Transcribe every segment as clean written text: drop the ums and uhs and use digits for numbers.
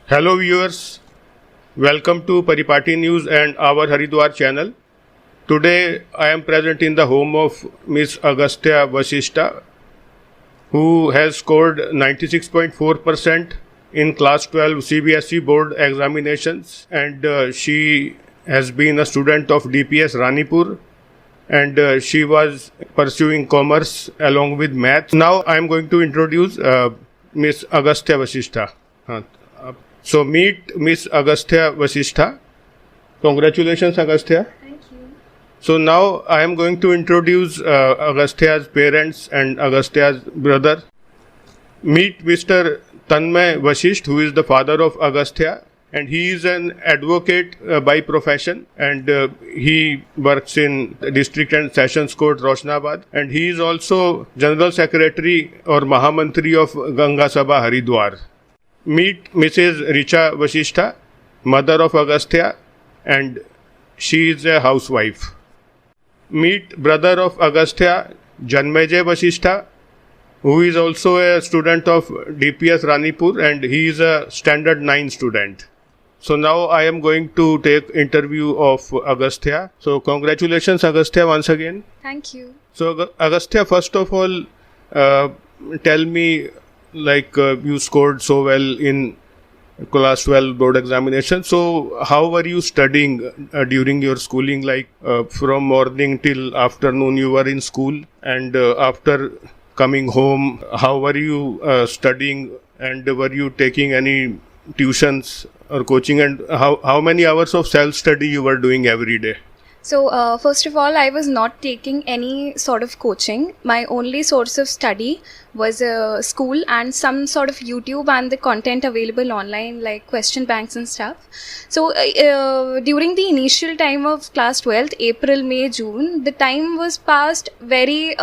Hello viewers, welcome to Paripati News and our Haridwar channel. Today I am present in the home of Miss Agastya Vasishta, who has scored 96.4% in class 12 CBSE board examinations, and she has been a student of DPS Ranipur, and she was pursuing commerce along with math. Now I am going to introduce Miss Agastya Vasishta. So meet Miss Agastya Vasishta. Congratulations, Agastya. Thank you. So now I am going to introduce Agastya's parents and Agastya's brother. Meet Mr. Tanmay Vasisht, who is the father of Agastya, and he is an advocate by profession, and he works in District and Sessions Court, Roshnabad, and he is also General Secretary or Mahamantri of Ganga Sabha, Haridwar. Meet Mrs. Richa Vasishta, mother of Agastya, and she is a housewife. Meet brother of Agastya, Janmejay Vasishta, who is also a student of DPS Ranipur, and he is a standard 9 student. So now I am going to take interview of Agastya. So congratulations, Agastya, once again. Thank you. So Agastya, first of all, tell me, you scored so well in class 12 board examination. So how were you studying during your schooling? From morning till afternoon you were in school, and after coming home, how were you studying, and were you taking any tuitions or coaching, and how many hours of self study you were doing every day? So, first of all, I was not taking any sort of coaching. My only source of study was school and some sort of YouTube and the content available online, like question banks and stuff. So, during the initial time of class 12th, April, May, June, the time was passed very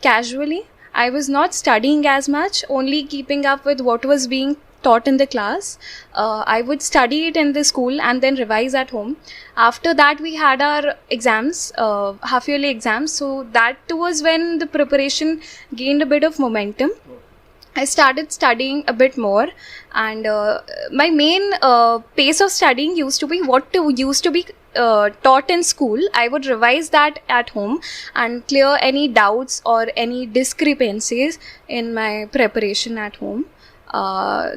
casually. I was not studying as much, only keeping up with what was being taught in the class. I would study it in the school and then revise at home. After that, we had our exams, half-yearly exams. So that was when the preparation gained a bit of momentum. I started studying a bit more, and my main pace of studying used to be used to be taught in school. I would revise that at home and clear any doubts or any discrepancies in my preparation at home. I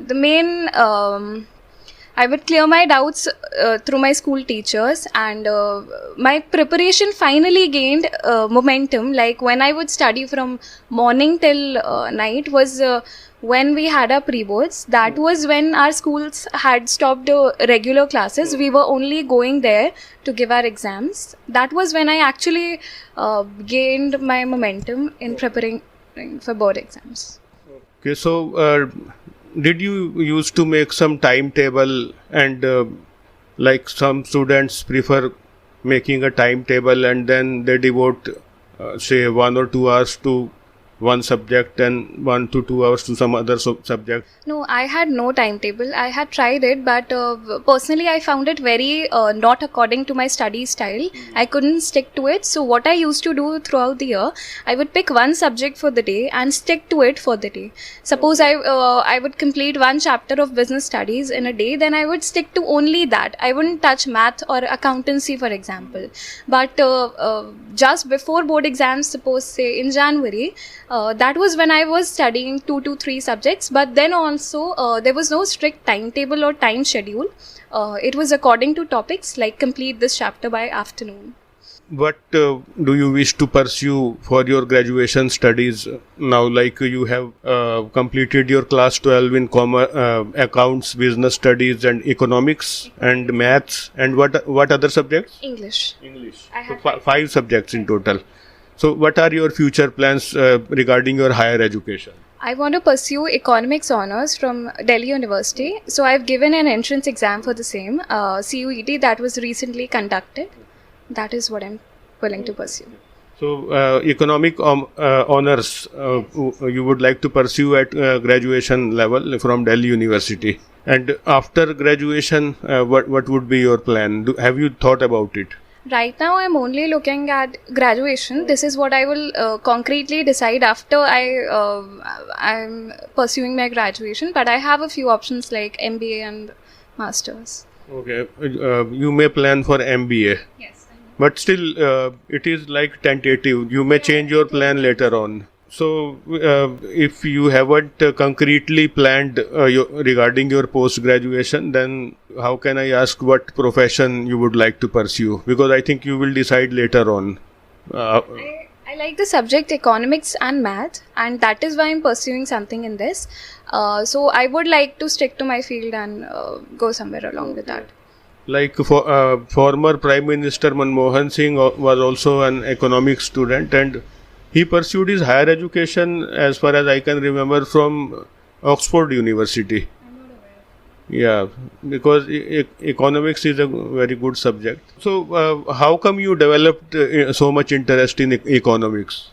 would clear my doubts through my school teachers, and my preparation finally gained momentum. Like when I would study from morning till night was when we had our pre-boards. That was when our schools had stopped regular classes. We were only going there to give our exams. That was when I actually gained my momentum in preparing for board exams. Okay, so did you used to make some timetable, and like some students prefer making a timetable and then they devote say 1 or 2 hours to one subject and 1 to 2 hours to some other subject? No, I had no timetable. I had tried it, but personally I found it very not according to my study style. I couldn't stick to it. So what I used to do throughout the year, I would pick one subject for the day and stick to it for the day. Suppose I would complete one chapter of business studies in a day, then I would stick to only that. I wouldn't touch math or accountancy, for example. But just before board exams, suppose say in January, that was when I was studying 2 to 3 subjects, but then also there was no strict timetable or time schedule. It was according to topics, like complete this chapter by afternoon. What do you wish to pursue for your graduation studies now? Like you have completed your class 12 in accounts, business studies and economics and maths, and what other subjects? English. I had So 5 subjects in total. So what are your future plans regarding your higher education? I want to pursue economics honors from Delhi University. So I've given an entrance exam for the same, CUET, that was recently conducted. That is what I'm willing to pursue. So economic honors you would like to pursue at graduation level from Delhi University. And after graduation, what would be your plan? Have you thought about it? Right now, I'm only looking at graduation. This is what I will concretely decide after I'm pursuing my graduation. But I have a few options like MBA and masters. Okay, you may plan for MBA, Yes. but still it is like tentative. You may change your plan later on. So, if you haven't concretely planned regarding your post graduation, then how can I ask what profession you would like to pursue? Because I think you will decide later on. I like the subject economics and math, and that is why I'm pursuing something in this. So I would like to stick to my field and go somewhere along with that. Like former Prime Minister Manmohan Singh was also an economics student, and he pursued his higher education, as far as I can remember, from Oxford University. Yeah, because economics is a very good subject. So, how come you developed so much interest in economics?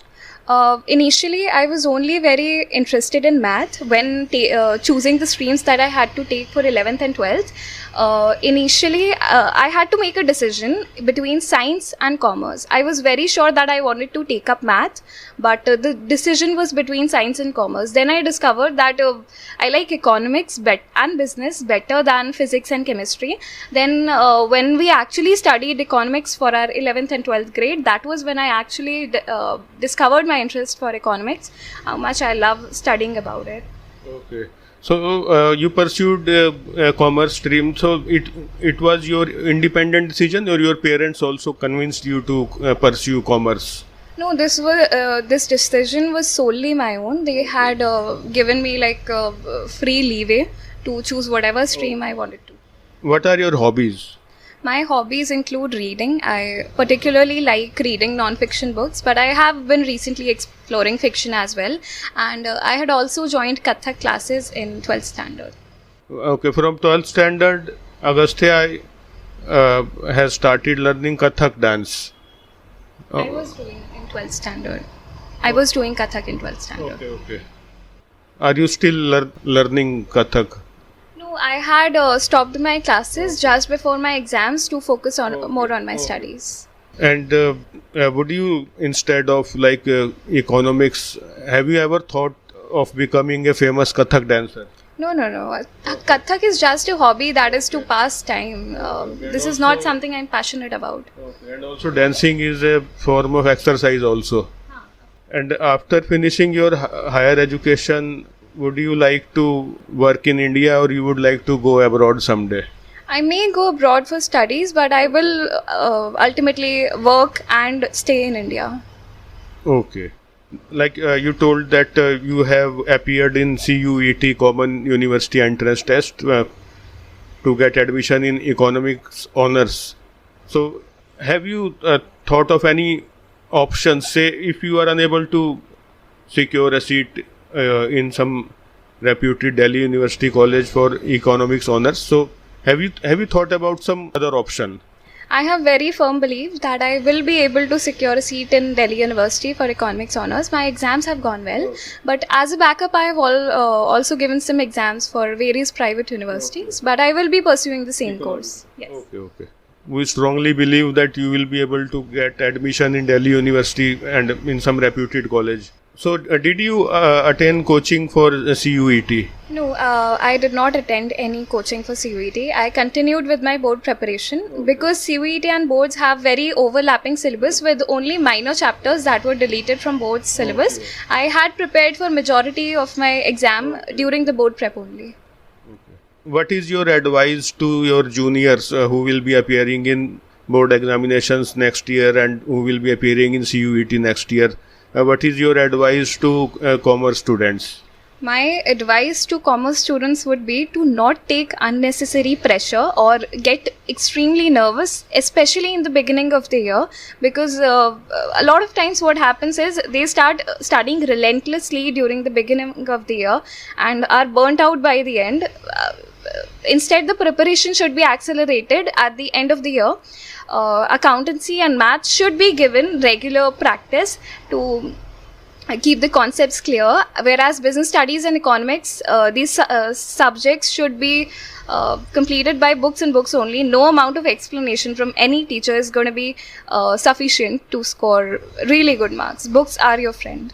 Initially, I was only very interested in math when choosing the streams that I had to take for 11th and 12th. Initially, I had to make a decision between science and commerce. I was very sure that I wanted to take up math, but the decision was between science and commerce. Then I discovered that I like economics and business better than physics and chemistry. Then when we actually studied economics for our 11th and 12th grade, that was when I actually discovered my interest for economics, how much I love studying about it. Okay. So you pursued commerce stream. So it was your independent decision, or your parents also convinced you to pursue commerce? No, this decision was solely my own. They had given me like free leeway to choose whatever stream I wanted to. What are your hobbies? My hobbies include reading. I particularly like reading non-fiction books, but I have been recently exploring fiction as well. And I had also joined Kathak classes in 12th standard. Okay, from 12th standard, Agastya has started learning Kathak dance. I was doing in 12th standard. I was doing Kathak in 12th standard. Okay. Are you still learning Kathak? No, I had stopped my classes just before my exams to focus on more on my studies. And would you, instead of like economics, have you ever thought of becoming a famous Kathak dancer? No. Kathak is just a hobby that is to pass time. This is not something I'm passionate about. Okay. And also dancing is a form of exercise also. And after finishing your higher education, would you like to work in India, or you would like to go abroad someday? I may go abroad for studies, but I will ultimately work and stay in India. Okay. Like you told that you have appeared in CUET, Common University Entrance Test, to get admission in economics honors. So, have you thought of any options? Say, if you are unable to secure a seat in some reputed Delhi University college for economics honors, so have you thought about some other option? I have very firm belief that I will be able to secure a seat in Delhi University for economics honors. My exams have gone well, but as a backup, I have also given some exams for various private universities. But I will be pursuing the same course. Yes. Okay. We strongly believe that you will be able to get admission in Delhi University and in some reputed college. So, did you attend coaching for CUET? No, I did not attend any coaching for CUET. I continued with my board preparation because CUET and boards have very overlapping syllabus with only minor chapters that were deleted from board's syllabus. I had prepared for majority of my exam during the board prep only. What is your advice to your juniors who will be appearing in board examinations next year and who will be appearing in CUET next year? What is your advice to commerce students? My advice to commerce students would be to not take unnecessary pressure or get extremely nervous, especially in the beginning of the year, because a lot of times what happens is they start studying relentlessly during the beginning of the year and are burnt out by the end. Instead, the preparation should be accelerated at the end of the year. Accountancy and maths should be given regular practice to keep the concepts clear. Whereas business studies and economics, these subjects should be completed by books and books only. No amount of explanation from any teacher is going to be sufficient to score really good marks. Books are your friend.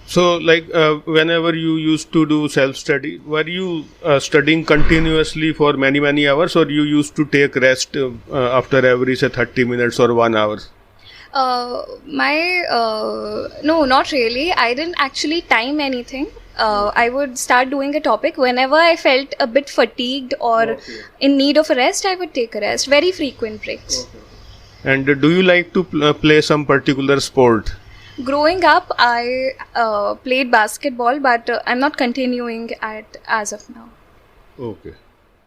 So, like, whenever you used to do self-study, were you studying continuously for many, many hours, or you used to take rest after every, say, 30 minutes or 1 hour? No, not really. I didn't actually time anything. I would start doing a topic whenever I felt a bit fatigued or in need of a rest. I would take a rest. Very frequent breaks. And do you like to play some particular sport? Growing up, I played basketball, but I'm not continuing as of now. Okay.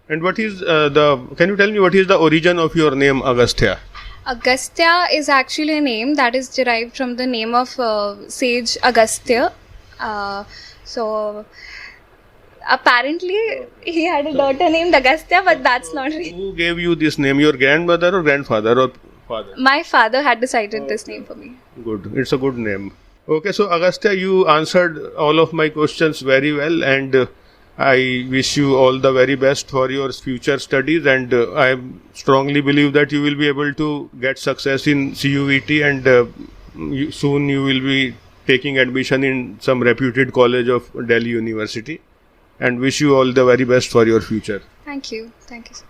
And what is can you tell me what is the origin of your name Agastya? Agastya is actually a name that is derived from the name of sage Agastya. So apparently he had a daughter named Agastya, but that's not real. Who gave you this name? Your grandmother or grandfather or father? My father had decided this name for me. Good. It's a good name. Okay, so Agastya, you answered all of my questions very well, and I wish you all the very best for your future studies, and I strongly believe that you will be able to get success in CUET, and soon you will be taking admission in some reputed college of Delhi University, and wish you all the very best for your future. Thank you. Thank you, sir.